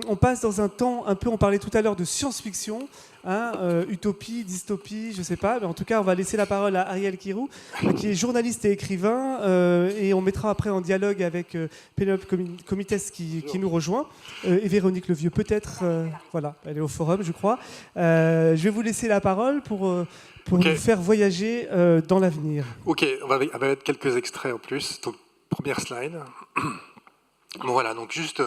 on passe dans un temps un peu, on parlait tout à l'heure de science-fiction, utopie, dystopie, je sais pas, mais en tout cas on va laisser la parole à Ariel Kirou, qui est journaliste et écrivain, et on mettra après en dialogue avec Pénélope Comites qui nous rejoint, et Véronique Levieux peut-être, voilà, elle est au forum je crois. Je vais vous laisser la parole pour nous faire voyager dans l'avenir. Ok, on va mettre quelques extraits en plus, donc première slide. Bon voilà, donc juste...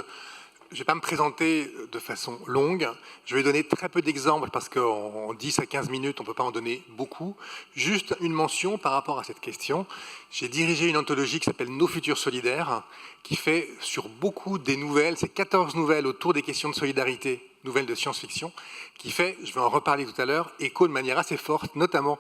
Je ne vais pas me présenter de façon longue. Je vais donner très peu d'exemples parce qu'en 10 à 15 minutes, on ne peut pas en donner beaucoup. Juste une mention par rapport à cette question. J'ai dirigé une anthologie qui s'appelle Nos futurs solidaires, qui fait sur beaucoup des nouvelles, c'est 14 nouvelles autour des questions de solidarité, nouvelles de science-fiction, qui fait, je vais en reparler tout à l'heure, écho de manière assez forte, notamment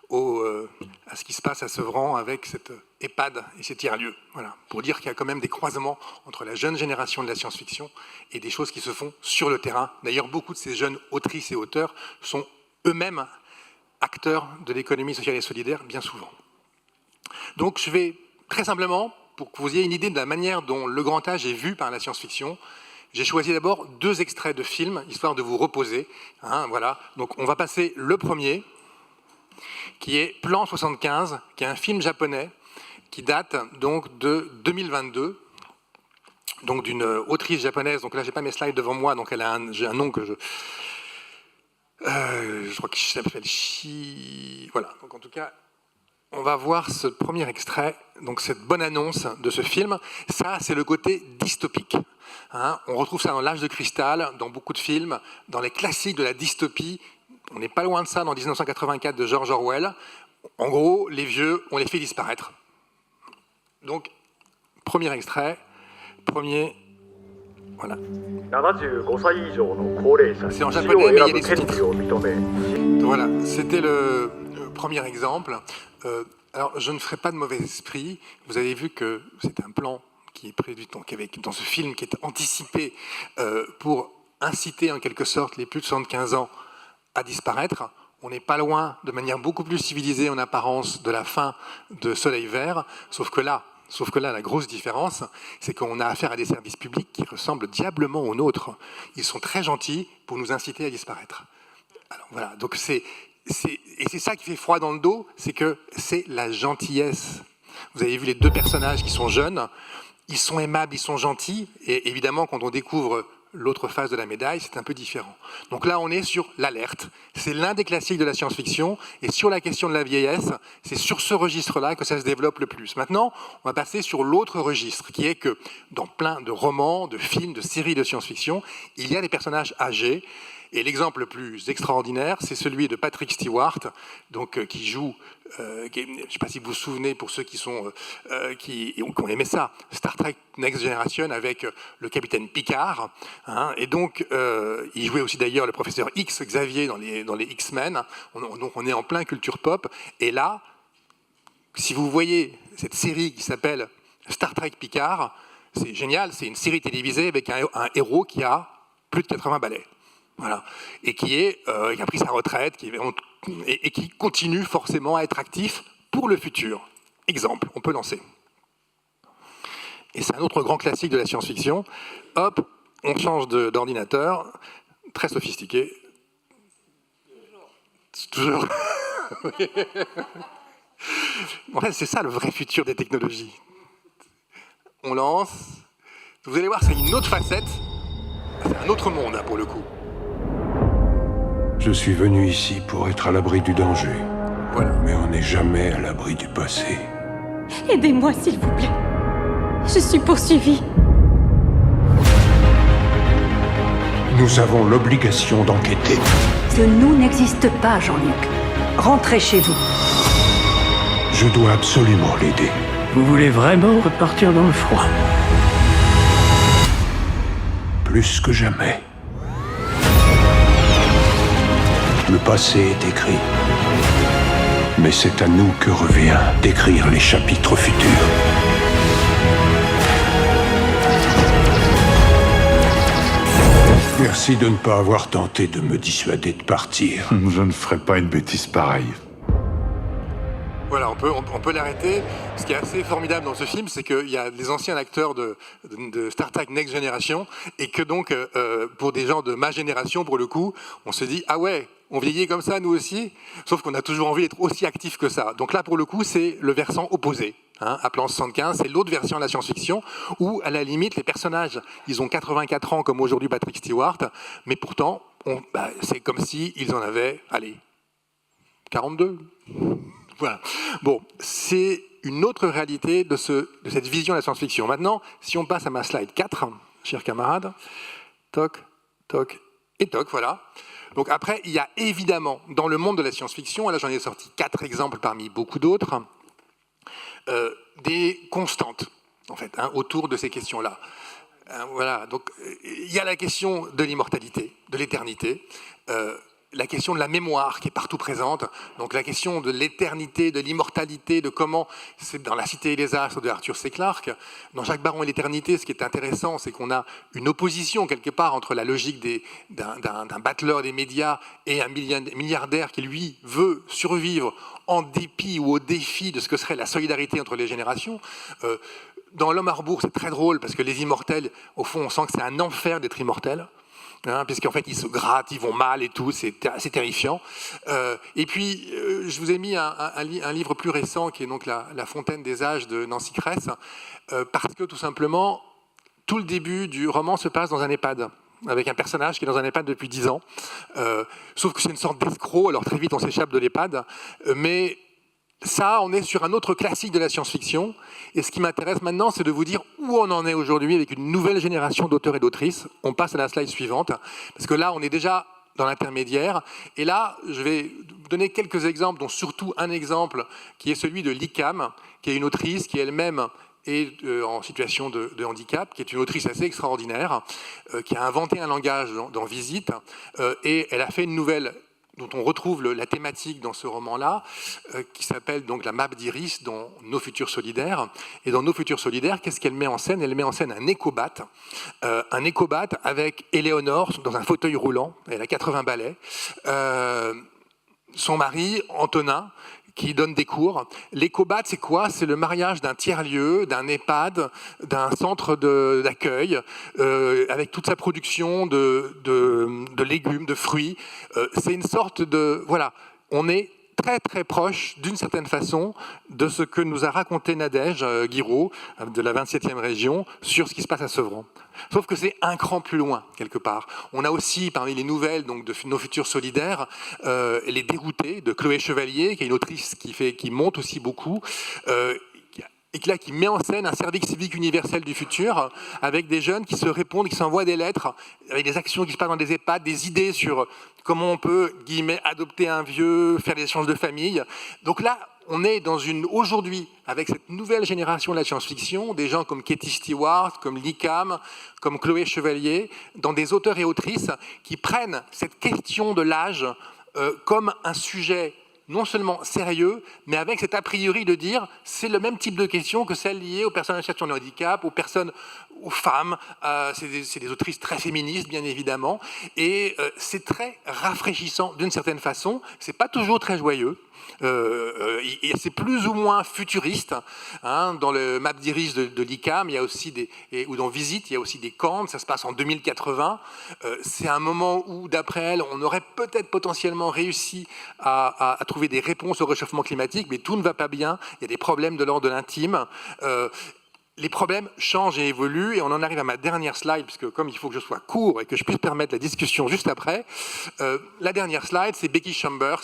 à ce qui se passe à Sevran avec cette EHPAD et ces tiers-lieux. Voilà, pour dire qu'il y a quand même des croisements entre la jeune génération de la science-fiction et des choses qui se font sur le terrain. D'ailleurs, beaucoup de ces jeunes autrices et auteurs sont eux-mêmes acteurs de l'économie sociale et solidaire, bien souvent. Donc, je vais très simplement, pour que vous ayez une idée de la manière dont le grand âge est vu par la science-fiction, j'ai choisi d'abord 2 extraits de films, histoire de vous reposer. Voilà. Donc, on va passer le premier, qui est Plan 75, qui est un film japonais qui date donc de 2022, donc d'une autrice japonaise. Donc là, j'ai pas mes slides devant moi, donc j'ai un nom que je crois qu'il s'appelle Voilà. Donc en tout cas, on va voir ce premier extrait, donc cette bonne annonce de ce film. Ça, c'est le côté dystopique. On retrouve ça dans L'Âge de cristal, dans beaucoup de films, dans les classiques de la dystopie. On n'est pas loin de ça dans 1984 de George Orwell. En gros, les vieux, on les fait disparaître. Donc, premier extrait, voilà. C'est en japonais, mais il y a des sous-titres. Voilà, c'était le premier exemple. Alors, je ne ferai pas de mauvais esprit. Vous avez vu que c'est un plan qui est prévu dans ce film, qui est anticipé pour inciter en quelque sorte les plus de 75 ans à disparaître. On n'est pas loin, de manière beaucoup plus civilisée en apparence, de la fin de Soleil Vert, sauf que là, la grosse différence, c'est qu'on a affaire à des services publics qui ressemblent diablement aux nôtres. Ils sont très gentils pour nous inciter à disparaître. Alors voilà, donc c'est ça qui fait froid dans le dos, c'est que c'est la gentillesse. Vous avez vu les 2 personnages qui sont jeunes, ils sont aimables, ils sont gentils, et évidemment, quand on découvre l'autre face de la médaille, c'est un peu différent. Donc là, on est sur l'alerte. C'est l'un des classiques de la science-fiction. Et sur la question de la vieillesse, c'est sur ce registre-là que ça se développe le plus. Maintenant, on va passer sur l'autre registre, qui est que dans plein de romans, de films, de séries de science-fiction, il y a des personnages âgés. Et l'exemple le plus extraordinaire, c'est celui de Patrick Stewart, donc, qui joue, je ne sais pas si vous vous souvenez, pour ceux qui ont aimé ça, Star Trek Next Generation avec le capitaine Picard. Et donc, il jouait aussi d'ailleurs le professeur X, Xavier, dans les X-Men. Donc on est en plein culture pop. Et là, si vous voyez cette série qui s'appelle Star Trek Picard, c'est génial, c'est une série télévisée avec un héros qui a plus de 80 balais. Voilà. Et qui a pris sa retraite, et qui continue forcément à être actif pour le futur. Exemple, on peut lancer. Et c'est un autre grand classique de la science-fiction. Hop, on change d'ordinateur, très sophistiqué. Toujours. En fait, c'est ça le vrai futur des technologies. On lance. Vous allez voir, c'est une autre facette. C'est un autre monde, pour le coup. Je suis venu ici pour être à l'abri du danger. Voilà. Mais on n'est jamais à l'abri du passé. Aidez-moi, s'il vous plaît. Je suis poursuivie. Nous avons l'obligation d'enquêter. Ce nous n'existe pas, Jean-Luc. Rentrez chez vous. Je dois absolument l'aider. Vous voulez vraiment repartir dans le froid? Plus que jamais. Le passé est écrit. Mais c'est à nous que revient d'écrire les chapitres futurs. Merci de ne pas avoir tenté de me dissuader de partir. Je ne ferai pas une bêtise pareille. Voilà, on peut l'arrêter. Ce qui est assez formidable dans ce film, c'est qu'il y a des anciens acteurs de Star Trek Next Generation, et que donc, pour des gens de ma génération, pour le coup, on se dit « Ah ouais, on vieillit comme ça, nous aussi ?» Sauf qu'on a toujours envie d'être aussi actifs que ça. Donc là, pour le coup, c'est le versant opposé. À Plan 75, c'est l'autre version de la science-fiction, où, à la limite, les personnages, ils ont 84 ans, comme aujourd'hui Patrick Stewart, mais pourtant, c'est comme s'ils en avaient, 42. Voilà. Bon, c'est une autre réalité de cette vision de la science-fiction. Maintenant, si on passe à ma slide 4, chers camarades, toc, toc et toc, voilà. Donc après, il y a évidemment, dans le monde de la science-fiction, et là j'en ai sorti 4 exemples parmi beaucoup d'autres, des constantes, en fait, autour de ces questions-là. Voilà, donc il y a la question de l'immortalité, de l'éternité, la question de la mémoire qui est partout présente, donc la question de l'éternité, de l'immortalité, de comment, c'est dans La Cité et les Astres de Arthur C. Clarke, dans Jacques Baron et l'éternité, ce qui est intéressant, c'est qu'on a une opposition quelque part entre la logique d'un battleur des médias et un milliardaire qui, lui, veut survivre en dépit ou au défi de ce que serait la solidarité entre les générations. Dans L'Homme à rebours, c'est très drôle, parce que les immortels, au fond, on sent que c'est un enfer d'être immortel. Puisqu'en fait, ils se grattent, ils vont mal et tout, c'est assez terrifiant. Et puis, je vous ai mis un livre plus récent, qui est donc La Fontaine des âges de Nancy Kress, parce que, tout simplement, tout le début du roman se passe dans un EHPAD, avec un personnage qui est dans un EHPAD depuis 10 ans. Sauf que c'est une sorte d'escroc, alors très vite, on s'échappe de l'EHPAD. Mais ça, on est sur un autre classique de la science-fiction. Et ce qui m'intéresse maintenant, c'est de vous dire où on en est aujourd'hui avec une nouvelle génération d'auteurs et d'autrices. On passe à la slide suivante, parce que là, on est déjà dans l'intermédiaire. Et là, je vais vous donner quelques exemples, dont surtout un exemple qui est celui de Lee Kam, qui est une autrice qui elle-même est en situation de handicap, qui est une autrice assez extraordinaire, qui a inventé un langage dans Visite, et elle a fait une nouvelle dont on retrouve la thématique dans ce roman-là, qui s'appelle donc La map d'Iris dans Nos futurs solidaires. Et dans Nos futurs solidaires, qu'est-ce qu'elle met en scène ? Elle met en scène un écobat avec Éléonore dans un fauteuil roulant, elle a 80 balais, son mari, Antonin, qui donne des cours. L'écobat, c'est quoi ? C'est le mariage d'un tiers-lieu, d'un EHPAD, d'un centre d'accueil, avec toute sa production de légumes, de fruits. C'est une sorte de... Voilà, on est très très proche, d'une certaine façon, de ce que nous a raconté Nadège Guiraud, de la 27e région, sur ce qui se passe à Sevran. Sauf que c'est un cran plus loin, quelque part. On a aussi, parmi les nouvelles donc, de Nos futurs solidaires, Les Déroutés, de Chloé Chevalier, qui est une autrice qui monte aussi beaucoup, et qui met en scène un service civique universel du futur, avec des jeunes qui se répondent, qui s'envoient des lettres, avec des actions qui se passent dans des EHPAD, des idées sur comment on peut, guillemets, adopter un vieux, faire des échanges de famille. Donc là, on est aujourd'hui, avec cette nouvelle génération de la science-fiction, des gens comme Katie Stewart, comme Lee Kam, comme Chloé Chevalier, dans des auteurs et autrices qui prennent cette question de l'âge comme un sujet non seulement sérieux, mais avec cet a priori de dire c'est le même type de question que celle liée aux personnes en situation de handicap, aux femmes. C'est des autrices très féministes, bien évidemment, et c'est très rafraîchissant d'une certaine façon. C'est pas toujours très joyeux. Et c'est plus ou moins futuriste. Dans le map d'Iris de Lee Kam, il y a aussi ou dans Visite, il y a aussi des camps. Ça se passe en 2080. C'est un moment où, d'après elle, on aurait peut-être potentiellement réussi à trouver des réponses au réchauffement climatique, mais tout ne va pas bien. Il y a des problèmes de l'ordre de l'intime. Les problèmes changent et évoluent, et on en arrive à ma dernière slide, puisque comme il faut que je sois court et que je puisse permettre la discussion juste après, la dernière slide, c'est Becky Chambers,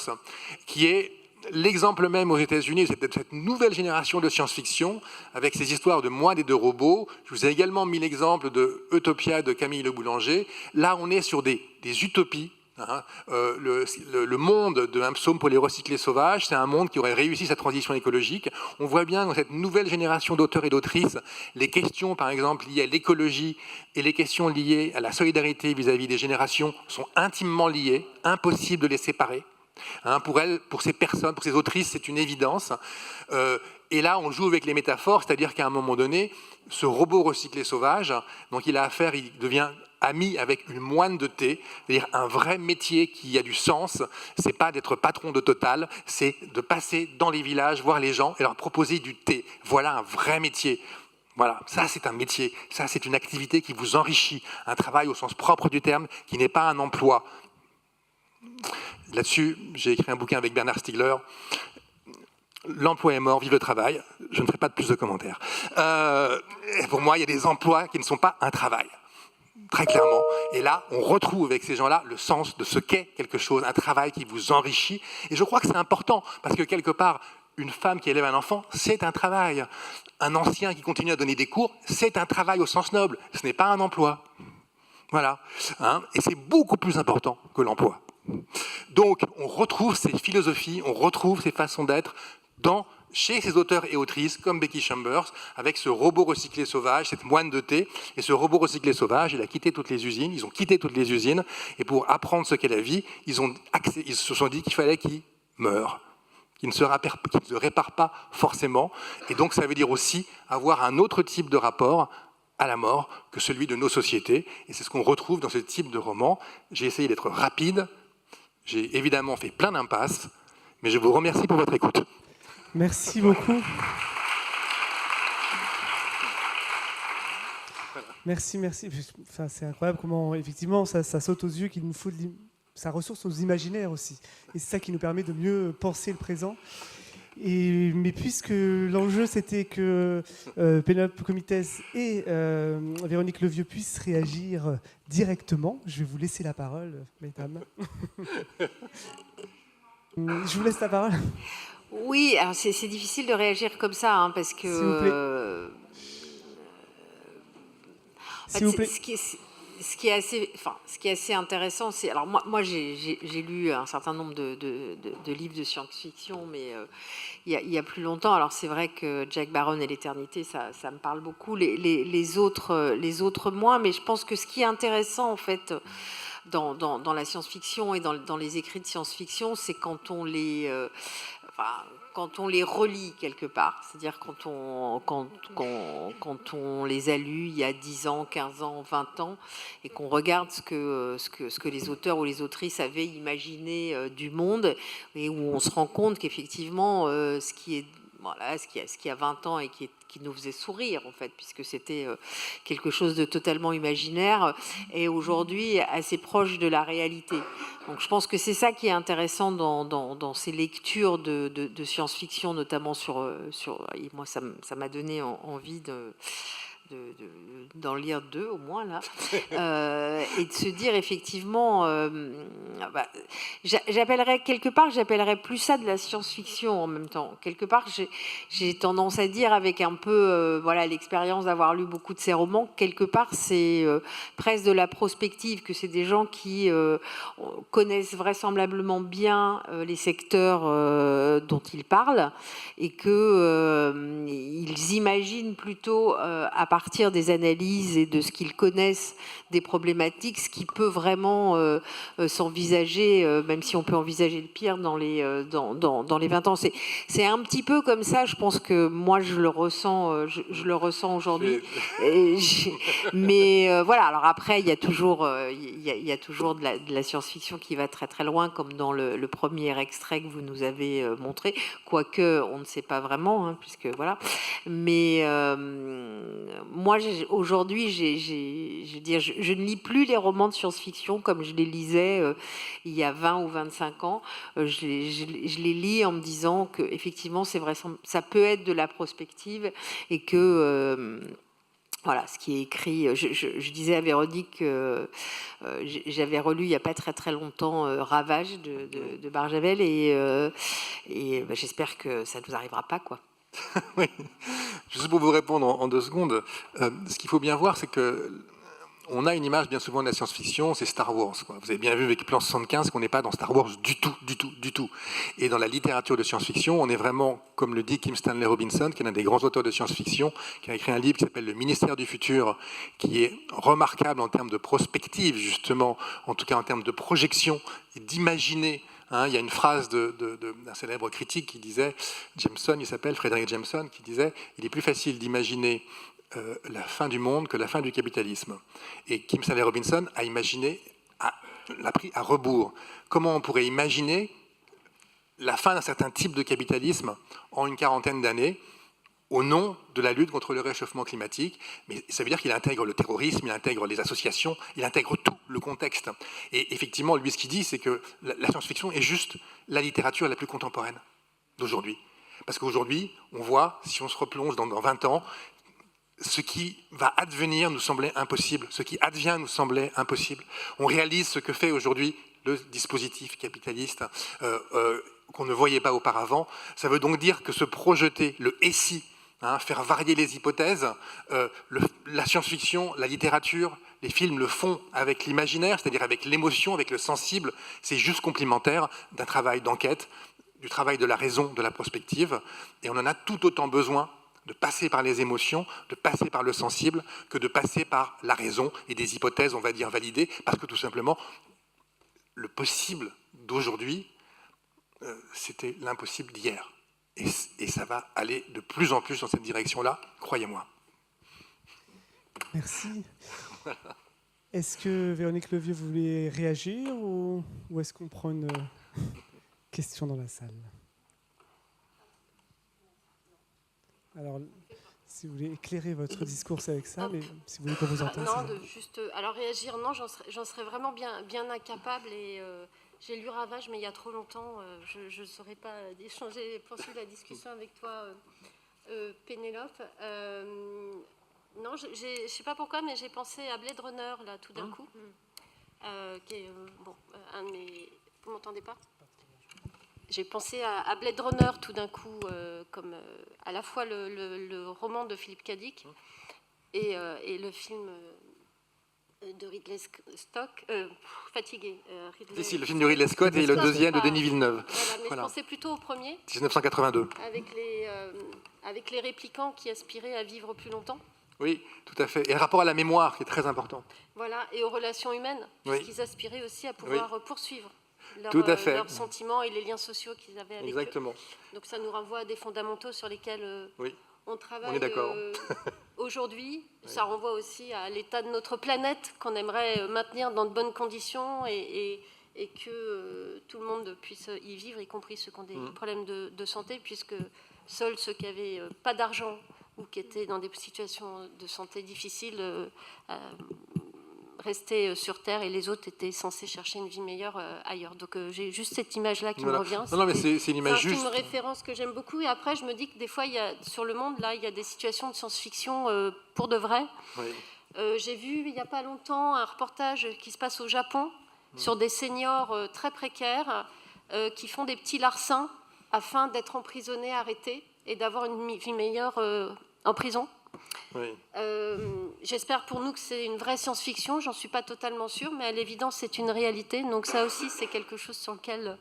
qui est l'exemple même aux États-Unis de cette nouvelle génération de science-fiction, avec ces histoires de Moi et de robots. Je vous ai également mis l'exemple de Utopia de Camille Le Boulanger. Là, on est sur des utopies. Le monde d'un psaume pour les recyclés sauvages, c'est un monde qui aurait réussi sa transition écologique. On voit bien dans cette nouvelle génération d'auteurs et d'autrices, les questions, par exemple, liées à l'écologie et les questions liées à la solidarité vis-à-vis des générations sont intimement liées, impossible de les séparer. Hein, pour elles, pour ces personnes, pour ces autrices, c'est une évidence. Et là, on joue avec les métaphores, c'est-à-dire qu'à un moment donné, ce robot recyclé sauvage, donc il devient ami avec une moine de thé, c'est-à-dire un vrai métier qui a du sens. C'est pas d'être patron de Total, c'est de passer dans les villages, voir les gens et leur proposer du thé. Voilà un vrai métier. Voilà, ça c'est un métier, ça c'est une activité qui vous enrichit, un travail au sens propre du terme, qui n'est pas un emploi. Là-dessus, j'ai écrit un bouquin avec Bernard Stiegler. L'emploi est mort, vive le travail. Je ne ferai pas de plus de commentaires. Pour moi, il y a des emplois qui ne sont pas un travail, très clairement. Et là, on retrouve avec ces gens-là le sens de ce qu'est quelque chose, un travail qui vous enrichit. Et je crois que c'est important, parce que quelque part, une femme qui élève un enfant, c'est un travail. Un ancien qui continue à donner des cours, c'est un travail au sens noble. Ce n'est pas un emploi. Voilà. Hein, et c'est beaucoup plus important que l'emploi. Donc, on retrouve ces philosophies, on retrouve ces façons d'être chez ces auteurs et autrices comme Becky Chambers, avec ce robot recyclé sauvage, cette moine de thé. Et ce robot recyclé sauvage, il a quitté toutes les usines, ils ont quitté toutes les usines, et pour apprendre ce qu'est la vie, ils se sont dit qu'il fallait qu'il meure, qu'il ne se répare pas forcément. Et donc ça veut dire aussi avoir un autre type de rapport à la mort que celui de nos sociétés. Et c'est ce qu'on retrouve dans ce type de roman. J'ai essayé d'être rapide, j'ai évidemment fait plein d'impasses, mais je vous remercie pour votre écoute. Merci beaucoup. Merci. Enfin, c'est incroyable comment, effectivement, ça saute aux yeux qu'il nous faut ça ressource aux imaginaires aussi. Et c'est ça qui nous permet de mieux penser le présent. Mais puisque l'enjeu, c'était que Pénélope Comites et Véronique Levieux puissent réagir directement, je vais vous laisser la parole, mesdames. Je vous laisse la parole. Oui, alors c'est difficile de réagir comme ça, hein, parce que... S'il vous plaît. Ce qui est assez intéressant, c'est... Alors moi j'ai lu un certain nombre de livres de science-fiction, mais il y a plus longtemps. Alors c'est vrai que Jack Barron et l'éternité, ça me parle beaucoup. Les autres moins, mais je pense que ce qui est intéressant, en fait... Dans la science-fiction et dans les écrits de science-fiction, c'est quand on les relit quelque part. C'est-à-dire quand on les a lus il y a 10 ans, 15 ans, 20 ans, et qu'on regarde ce que les auteurs ou les autrices avaient imaginé du monde, et où on se rend compte qu'effectivement, ce qui a 20 ans et qui nous faisait sourire, en fait, puisque c'était quelque chose de totalement imaginaire, et aujourd'hui assez proche de la réalité. Donc je pense que c'est ça qui est intéressant dans ces lectures de science-fiction, notamment moi, ça m'a donné envie d'en lire 2 au moins là, et de se dire effectivement, j'appellerais plus ça de la science-fiction en même temps. Quelque part, j'ai tendance à dire, avec un peu l'expérience d'avoir lu beaucoup de ces romans, quelque part c'est presque de la prospective, que c'est des gens qui connaissent vraisemblablement bien les secteurs dont ils parlent, et que ils imaginent plutôt à partir des analyses et de ce qu'ils connaissent des problématiques, ce qui peut vraiment s'envisager, même si on peut envisager le pire dans les 20 ans. C'est un petit peu comme ça, je pense que moi je le ressens aujourd'hui. Mais voilà, alors après il y a toujours de la science-fiction qui va très très loin, comme dans le premier extrait que vous nous avez montré, quoique on ne sait pas vraiment, hein, puisque voilà. Mais moi, aujourd'hui, je ne lis plus les romans de science-fiction comme je les lisais il y a 20 ou 25 ans. Je les lis en me disant que effectivement, c'est vrai, ça peut être de la prospective, et que voilà, ce qui est écrit. Je disais à Véronique que j'avais relu il n'y a pas très très longtemps Ravage de Barjavel, et j'espère que ça ne nous arrivera pas, quoi. Oui. Juste pour vous répondre en 2 secondes, ce qu'il faut bien voir, c'est que on a une image bien souvent de la science-fiction, c'est Star Wars, quoi. Vous avez bien vu avec Plan 75 qu'on n'est pas dans Star Wars du tout. Et dans la littérature de science-fiction, on est vraiment, comme le dit Kim Stanley Robinson, qui est l'un des grands auteurs de science-fiction, qui a écrit un livre qui s'appelle Le Ministère du Futur, qui est remarquable en termes de prospective, justement, en tout cas en termes de projection, et d'imaginer Hein, il y a une phrase d'un célèbre critique qui disait, Jameson, il s'appelle Frederick Jameson, qui disait « Il est plus facile d'imaginer la fin du monde que la fin du capitalisme ». Et Kim Stanley Robinson a imaginé, l'a pris à rebours. Comment on pourrait imaginer la fin d'un certain type de capitalisme en une quarantaine d'années au nom de la lutte contre le réchauffement climatique, mais ça veut dire qu'il intègre le terrorisme, il intègre les associations, il intègre tout le contexte. Et effectivement, lui, ce qu'il dit, c'est que la science-fiction est juste la littérature la plus contemporaine d'aujourd'hui. Parce qu'aujourd'hui, on voit, si on se replonge dans 20 ans, ce qui va advenir nous semblait impossible, ce qui advient nous semblait impossible. On réalise ce que fait aujourd'hui le dispositif capitaliste qu'on ne voyait pas auparavant. Ça veut donc dire que se projeter, le « et si », faire varier les hypothèses, la science-fiction, la littérature, les films le font avec l'imaginaire, c'est-à-dire avec l'émotion, avec le sensible. C'est juste complémentaire d'un travail d'enquête, du travail de la raison, de la prospective. Et on en a tout autant besoin de passer par les émotions, de passer par le sensible, que de passer par la raison et des hypothèses, on va dire, validées, parce que tout simplement, le possible d'aujourd'hui, c'était l'impossible d'hier. Et ça va aller de plus en plus dans cette direction-là, croyez-moi. Merci. Est-ce que Véronique Levieux voulait réagir ou est-ce qu'on prend une question dans la salle? Alors, si vous voulez éclairer votre discours, c'est avec ça, mais si vous voulez qu'on vous entende. Non, alors réagir, non, j'en serais vraiment bien incapable et... J'ai lu Ravage, mais il y a trop longtemps. Je ne saurais pas poursuivre la discussion avec toi, Pénélope. Non, je ne sais pas pourquoi, mais j'ai pensé à Blade Runner, là, tout d'un coup. Qui est, un de mes... Vous ne m'entendez pas? J'ai pensé à Blade Runner, tout d'un coup, comme à la fois le roman de Philippe K. Dick et le film... de Ridley Scott, fatigué. Le film de Ridley Scott et le deuxième de Denis Villeneuve. Voilà, mais je pensais plutôt au premier. 1982. Avec les réplicants qui aspiraient à vivre plus longtemps. Oui, tout à fait. Et le rapport à la mémoire qui est très important. Voilà, et aux relations humaines, puisqu'ils aspiraient aussi à pouvoir poursuivre leurs sentiments et les liens sociaux qu'ils avaient avec eux. Donc ça nous renvoie à des fondamentaux sur lesquels... on travaille. On est d'accord. Aujourd'hui, ça renvoie aussi à l'état de notre planète qu'on aimerait maintenir dans de bonnes conditions et que tout le monde puisse y vivre, y compris ceux qui ont des problèmes de santé, puisque seuls ceux qui n'avaient pas d'argent ou qui étaient dans des situations de santé difficiles restaient sur Terre et les autres étaient censés chercher une vie meilleure ailleurs. Donc j'ai juste cette image-là qui me revient. Non, mais c'est une image juste. C'est une référence que j'aime beaucoup. Et après, je me dis que des fois, sur le monde, là, il y a des situations de science-fiction pour de vrai. J'ai vu, il n'y a pas longtemps, un reportage qui se passe au Japon sur des seniors très précaires qui font des petits larcins afin d'être emprisonnés, arrêtés et d'avoir une vie meilleure en prison. J'espère pour nous que c'est une vraie science-fiction, j'en suis pas totalement sûre, mais à l'évidence c'est une réalité, donc ça aussi c'est quelque chose sur lequel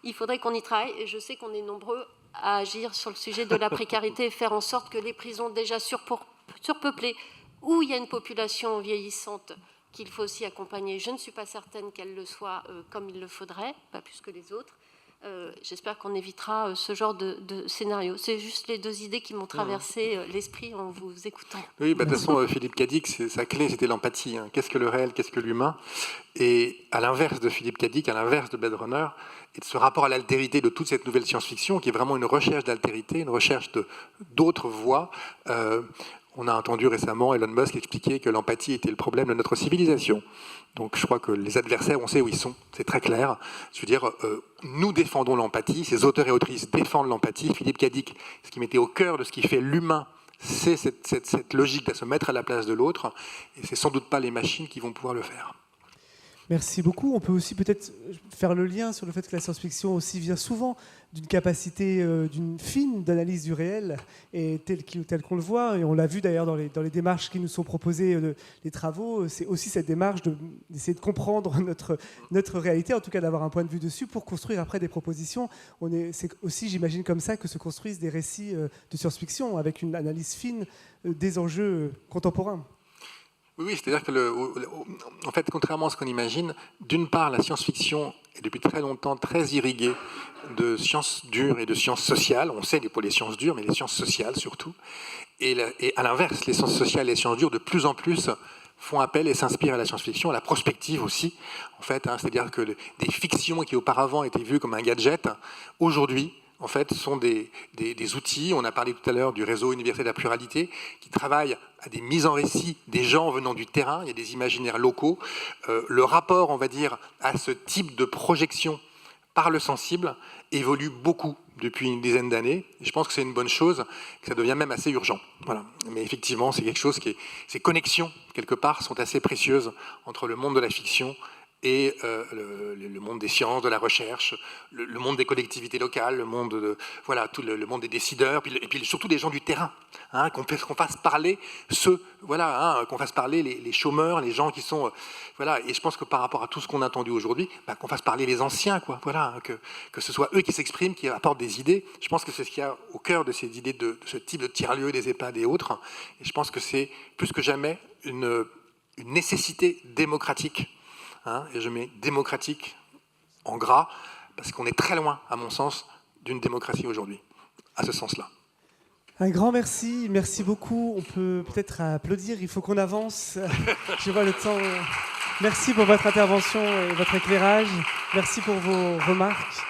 il faudrait qu'on y travaille, et je sais qu'on est nombreux à agir sur le sujet de la précarité et faire en sorte que les prisons déjà surpeuplées, où il y a une population vieillissante qu'il faut aussi accompagner, je ne suis pas certaine qu'elle le soit comme il le faudrait, pas plus que les autres. J'espère qu'on évitera ce genre de scénario. C'est juste les deux idées qui m'ont traversé l'esprit en vous écoutant. Oui, de toute façon, Philippe K. Dick, sa clé, c'était l'empathie. Qu'est-ce que le réel, qu'est-ce que l'humain? Et à l'inverse de Philippe K. Dick, à l'inverse de Blade Runner, et de ce rapport à l'altérité de toute cette nouvelle science-fiction, qui est vraiment une recherche d'altérité, une recherche d'autres voies. On a entendu récemment Elon Musk expliquer que l'empathie était le problème de notre civilisation. Donc je crois que les adversaires, on sait où ils sont, c'est très clair. Je veux dire, nous défendons l'empathie, ces auteurs et autrices défendent l'empathie. Philippe K. Dick, ce qui mettait au cœur de ce qui fait l'humain, c'est cette logique de se mettre à la place de l'autre, et c'est sans doute pas les machines qui vont pouvoir le faire. Merci beaucoup. On peut aussi peut-être faire le lien sur le fait que la science-fiction aussi vient souvent d'une capacité d'une fine d'analyse du réel, et tel qu'on le voit, et on l'a vu d'ailleurs dans les démarches qui nous sont proposées, les travaux, c'est aussi cette démarche d'essayer de comprendre notre réalité, en tout cas d'avoir un point de vue dessus pour construire après des propositions. C'est aussi, j'imagine, comme ça que se construisent des récits de science-fiction, avec une analyse fine des enjeux contemporains. Oui, c'est-à-dire que, en fait, contrairement à ce qu'on imagine, d'une part, la science-fiction est depuis très longtemps très irriguée de sciences dures et de sciences sociales. On sait pour les sciences dures, mais les sciences sociales surtout. Et à l'inverse, les sciences sociales et les sciences dures, de plus en plus, font appel et s'inspirent à la science-fiction, à la prospective aussi, en fait. C'est-à-dire que des fictions qui auparavant étaient vues comme un gadget, aujourd'hui, en fait, sont des outils. On a parlé tout à l'heure du réseau Université de la Pluralité, qui travaille à des mises en récit des gens venant du terrain. Il y a des imaginaires locaux. Le rapport, on va dire, à ce type de projection par le sensible évolue beaucoup depuis une dizaine d'années. Je pense que c'est une bonne chose, que ça devient même assez urgent. Voilà. Mais effectivement, c'est quelque chose ces connexions, quelque part, sont assez précieuses entre le monde de la fiction et le monde des sciences, de la recherche, le monde des collectivités locales, le monde le monde des décideurs, et puis surtout des gens du terrain, qu'on fasse parler qu'on fasse parler les chômeurs, les gens qui sont et je pense que par rapport à tout ce qu'on a entendu aujourd'hui, qu'on fasse parler les anciens, que ce soit eux qui s'expriment, qui apportent des idées. Je pense que c'est ce qu'il y a au cœur de ces idées de ce type de tiers-lieux, des EHPAD et autres. Et je pense que c'est plus que jamais une nécessité démocratique. Et je mets démocratique en gras, parce qu'on est très loin, à mon sens, d'une démocratie aujourd'hui, à ce sens-là. Un grand merci, merci beaucoup. On peut peut-être applaudir, il faut qu'on avance. Je vois le temps. Merci pour votre intervention et votre éclairage. Merci pour vos remarques.